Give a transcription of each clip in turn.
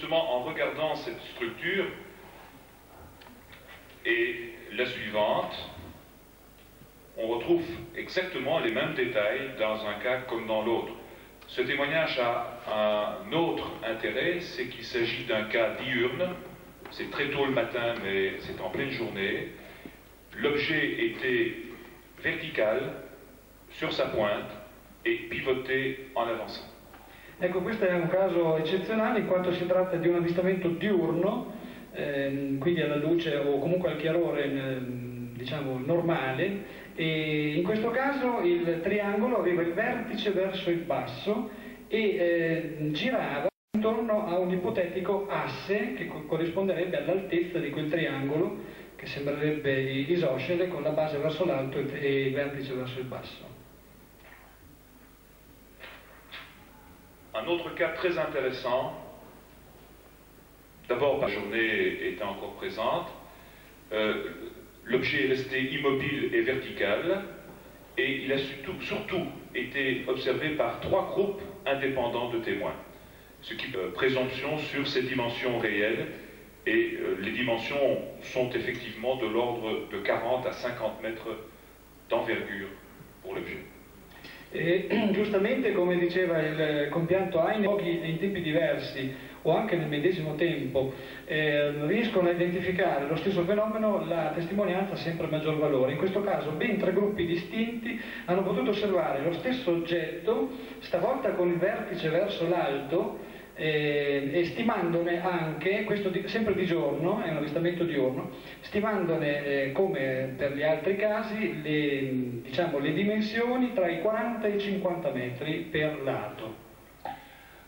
justement, en regardant cette structure, et la suivante, on retrouve exactement les mêmes détails dans un cas comme dans l'autre. Ce témoignage a un autre intérêt, c'est qu'il s'agit d'un cas diurne. C'est très tôt le matin, mais c'est en pleine journée. L'objet était vertical, sur sa pointe, et pivoté en avançant. Ecco, questo è un caso eccezionale in quanto si tratta di un avvistamento diurno, quindi alla luce o comunque al chiarore diciamo normale, e in questo caso il triangolo aveva il vertice verso il basso e girava intorno a un ipotetico asse che corrisponderebbe all'altezza di quel triangolo che sembrerebbe isoscele con la base verso l'alto e il vertice verso il basso. Un autre cas très intéressant, d'abord la journée était encore présente, l'objet est resté immobile et vertical, et il a surtout été observé par 3 groupes indépendants de témoins, ce qui est présomption sur ses dimensions réelles, et les dimensions sont effectivement de l'ordre de 40 à 50 mètres d'envergure pour l'objet. E giustamente, come diceva il compianto Heine, in tempi diversi o anche nel medesimo tempo riescono a identificare lo stesso fenomeno, la testimonianza ha sempre maggior valore. In questo caso ben 3 gruppi distinti hanno potuto osservare lo stesso oggetto, stavolta con il vertice verso l'alto, e stimandone anche, questo sempre di giorno, è un avvistamento diurno, stimandone come per gli altri casi le dimensioni tra i 40 e i 50 metri per lato.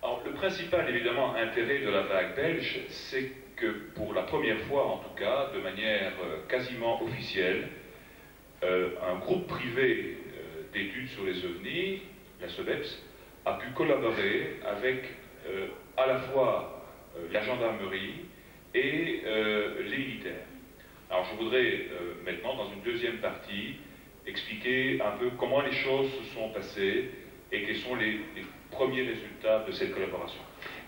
Alors, le principal évidemment intérêt de la vague belge, c'est que pour la première fois en tout cas, de manière quasiment officielle, un groupe privé d'études sur les ovnis, la SOBEPS, a pu collaborer avec à la fois la gendarmerie et les militaires. Alors je voudrais maintenant, dans une deuxième partie, expliquer un peu comment les choses se sont passées et quels sont les premiers résultats de cette collaboration.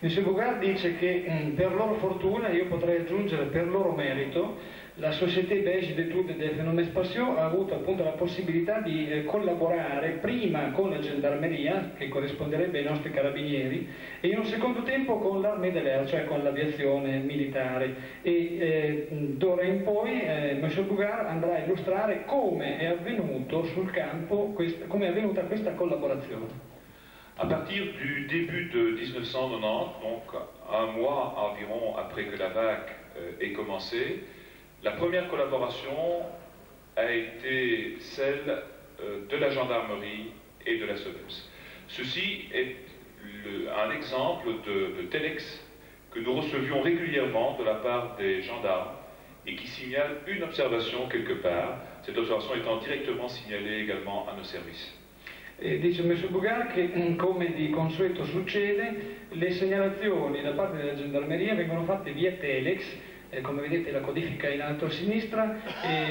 Monsieur Bougard dice che per loro fortuna, io potrei aggiungere per loro merito, la Société Belge d'études des phénomènes spatiaux ha avuto appunto la possibilità di collaborare prima con la gendarmeria, che corrisponderebbe ai nostri carabinieri, e in un secondo tempo con l'armée de l'air, cioè con l'aviazione militare. E d'ora in poi Monsieur Bougard andrà a illustrare come è avvenuto sul campo, come è avvenuta questa collaborazione. À partir du début de 1990, donc un mois environ après que la vague ait commencé, la première collaboration a été celle de la gendarmerie et de la SOBEPS. Ceci est un exemple de telex que nous recevions régulièrement de la part des gendarmes et qui signale une observation quelque part, cette observation étant directement signalée également à nos services. Dice Monsieur Bougard che, come di consueto succede, le segnalazioni da parte della gendarmeria vengono fatte via telex, come vedete la codifica in alto a sinistra,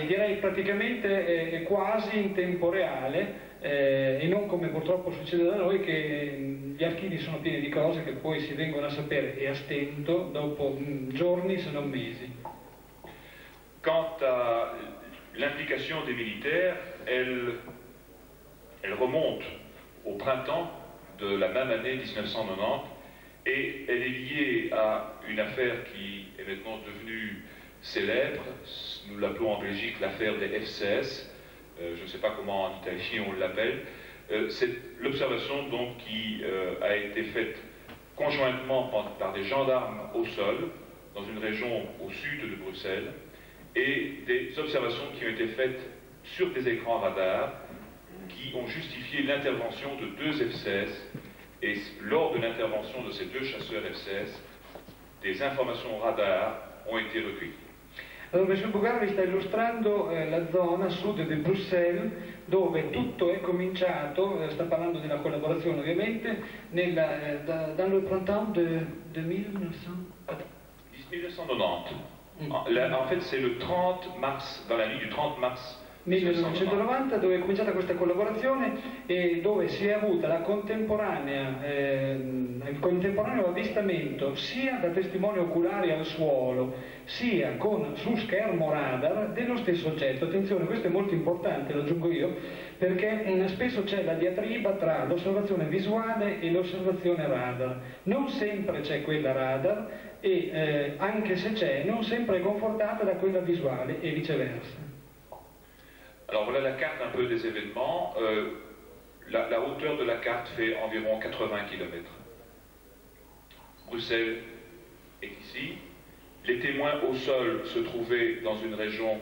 direi praticamente quasi in tempo reale, e non come purtroppo succede da noi, che gli archivi sono pieni di cose che poi si vengono a sapere e a stento dopo giorni se non mesi. Quant à l'implication des militaires, elle remonte au printemps de la même année 1990 et elle est liée à une affaire qui est maintenant devenue célèbre. Nous l'appelons en Belgique l'affaire des F-16. Je ne sais pas comment en Italie on l'appelle. C'est l'observation donc qui a été faite conjointement par des gendarmes au sol dans une région au sud de Bruxelles et des observations qui ont été faites sur des écrans radars qui ont justifié l'intervention de 2 F-16, et lors de l'intervention de ces 2 chasseurs F-16, des informations radar ont été recueillies. Allora, Monsieur Bougard vi sta illustrando la zona sud di Bruxelles, dove tutto è cominciato, sta parlando della collaborazione ovviamente, dans le printemps de 1990. En fait, c'est le 30 mars, dans la nuit du 30 mars 1990, dove è cominciata questa collaborazione e dove si è avuta il contemporaneo avvistamento sia da testimoni oculari al suolo sia su schermo radar dello stesso oggetto. Attenzione, questo è molto importante, lo aggiungo io, perché spesso c'è la diatriba tra l'osservazione visuale e l'osservazione radar. Non sempre c'è quella radar e anche se c'è, non sempre è confortata da quella visuale e viceversa. Alors voilà la carte un peu des événements. La hauteur de la carte fait environ 80 km. Bruxelles est ici. Les témoins au sol se trouvaient dans une région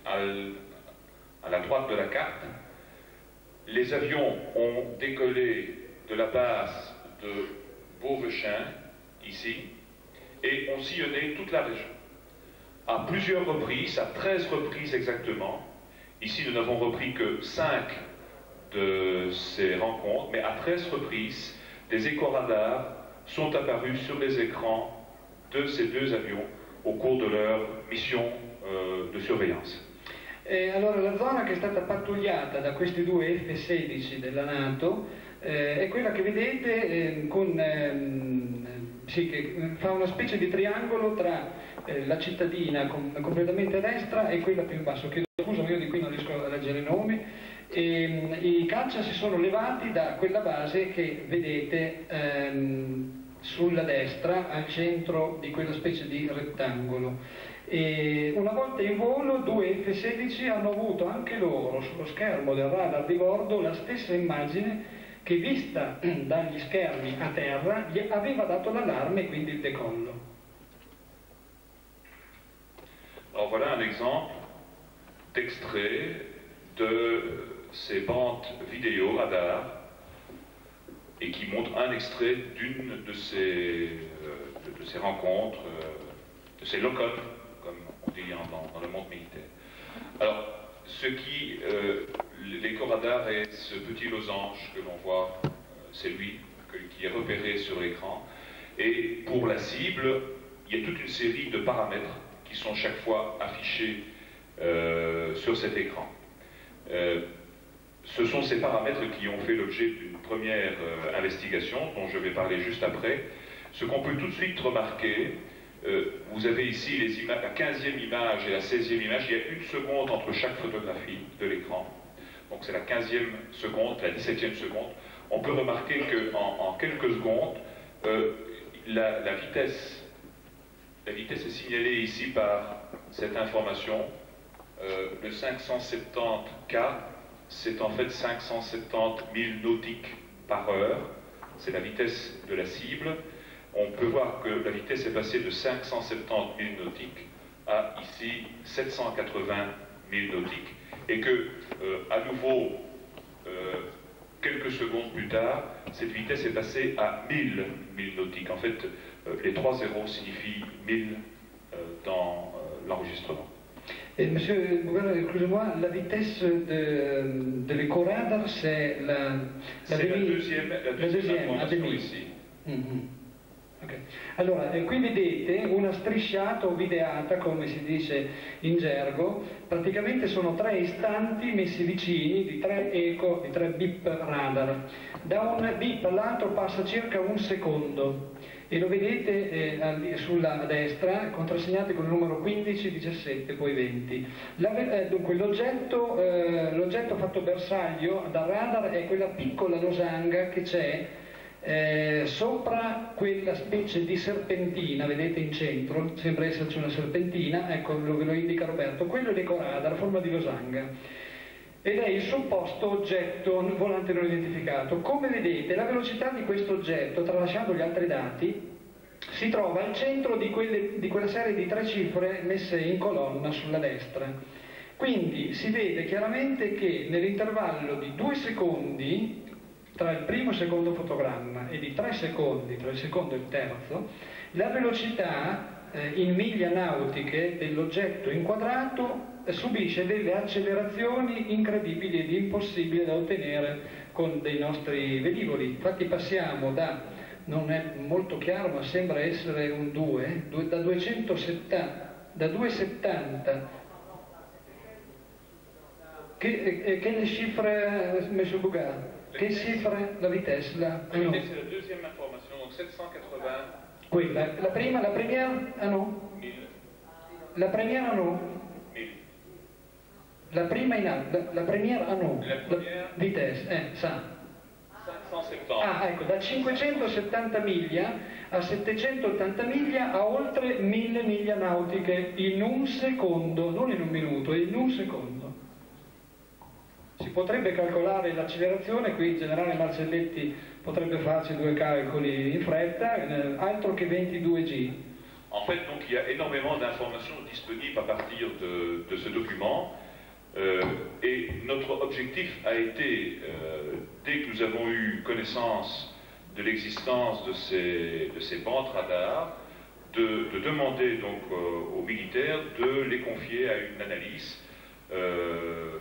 à la droite de la carte. Les avions ont décollé de la base de Beauvechain, ici, et ont sillonné toute la région. À plusieurs reprises, à 13 reprises exactement. Ici, nous n'avons repris que 5 de ces rencontres, mais à 13 reprises, des éco-radars sont apparus sur les écrans de ces deux avions au cours de leur mission de surveillance. Allora, la zona che è stata pattugliata da questi due F-16 della NATO è quella che vedete che fa una specie di triangolo tra la cittadina completamente a destra e quella più in basso. Chiedo scusa, io di qui non riesco a leggere i nomi. I caccia si sono levati da quella base che vedete sulla destra, al centro di quella specie di rettangolo. E una volta in volo, due F-16 hanno avuto anche loro sullo schermo del radar di bordo la stessa immagine che, vista dagli schermi a terra, gli aveva dato l'allarme e quindi il decollo. Alors voilà un exemple d'extrait de ces bandes vidéo radar et qui montre un extrait d'une de ces rencontres, de ces lock-up, comme on dit dans le monde militaire. Alors, l'éco-radar est ce petit losange que l'on voit, c'est lui qui est repéré sur l'écran. Et pour la cible, il y a toute une série de paramètres qui sont chaque fois affichés sur cet écran. Ce sont ces paramètres qui ont fait l'objet d'une première investigation dont je vais parler juste après. Ce qu'on peut tout de suite remarquer, vous avez ici la 15e image et la 16e image, il y a une seconde entre chaque photographie de l'écran. Donc c'est la 15e seconde, la 17e seconde. On peut remarquer qu'en quelques secondes, la vitesse est signalée ici par cette information. Le 570K, c'est en fait 570 000 nautiques par heure. C'est la vitesse de la cible. On peut voir que la vitesse est passée de 570 000 nautiques à ici 780 000 nautiques. Et que, à nouveau, quelques secondes plus tard, cette vitesse est passée à 1000 nautiques. En fait, les 3 zéros signifient 1000 dans l'enregistrement. Monsieur Bouguereau, excusez-moi, la vitesse de l'éco-radar, c'est la deuxième information ici. Okay. Allora, qui vedete una strisciata o videata, come si dice in gergo, praticamente sono 3 istanti messi vicini di 3 eco, di 3 bip radar. Da un bip all'altro passa circa un secondo e lo vedete sulla destra, contrassegnato con il numero 15, 17, poi 20. Dunque l'oggetto fatto bersaglio dal radar è quella piccola losanga che c'è sopra quella specie di serpentina, vedete in centro, sembra esserci una serpentina, ecco, ve lo indica Roberto, quello è l'ecoradar, forma di losanga, ed è il supposto oggetto volante non identificato. Come vedete, la velocità di questo oggetto, tralasciando gli altri dati, si trova al centro di quella serie di 3 cifre messe in colonna sulla destra. Quindi si vede chiaramente che nell'intervallo di 2 secondi tra il primo e il secondo fotogramma e di 3 secondi tra il secondo e il terzo, la velocità in miglia nautiche dell'oggetto inquadrato subisce delle accelerazioni incredibili ed impossibili da ottenere con dei nostri velivoli. Infatti passiamo non è molto chiaro ma sembra essere un 2, da 270 Quelle chiffre, M. Bougard? Quelle chiffre la vitesse? La vitesse, c'est la deuxième information, donc 780. Quella, la première, ah non? 1000. La première, ah non? 1000. La prima in alto, la première, ah no? La première, vitesse, sa. 570. Ah, ecco, da 570 miglia a 780 miglia a oltre 1000 miglia nautiche in un secondo, non in un minuto, in un secondo. Si potrebbe calcolare l'accelerazione, qui il generale Marcelletti potrebbe farci due calcoli in fretta, altro che 22 G. En fait, donc, il y a énormément d'informations disponibles à partir de ce document. Et notre objectif a été, dès que nous avons eu connaissance de l'existence de ces bandes radars, de demander donc aux militaires de les confier à une analyse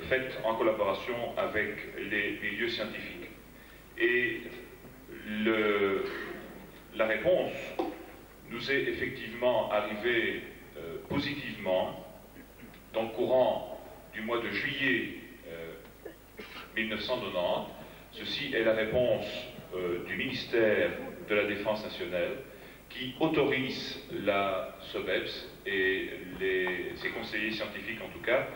faite en collaboration avec les milieux scientifiques. Et la réponse nous est effectivement arrivée positivement dans le courant du mois de juillet 1990. Ceci est la réponse du ministère de la Défense nationale qui autorise la SOBEPS et ses conseillers scientifiques en tout cas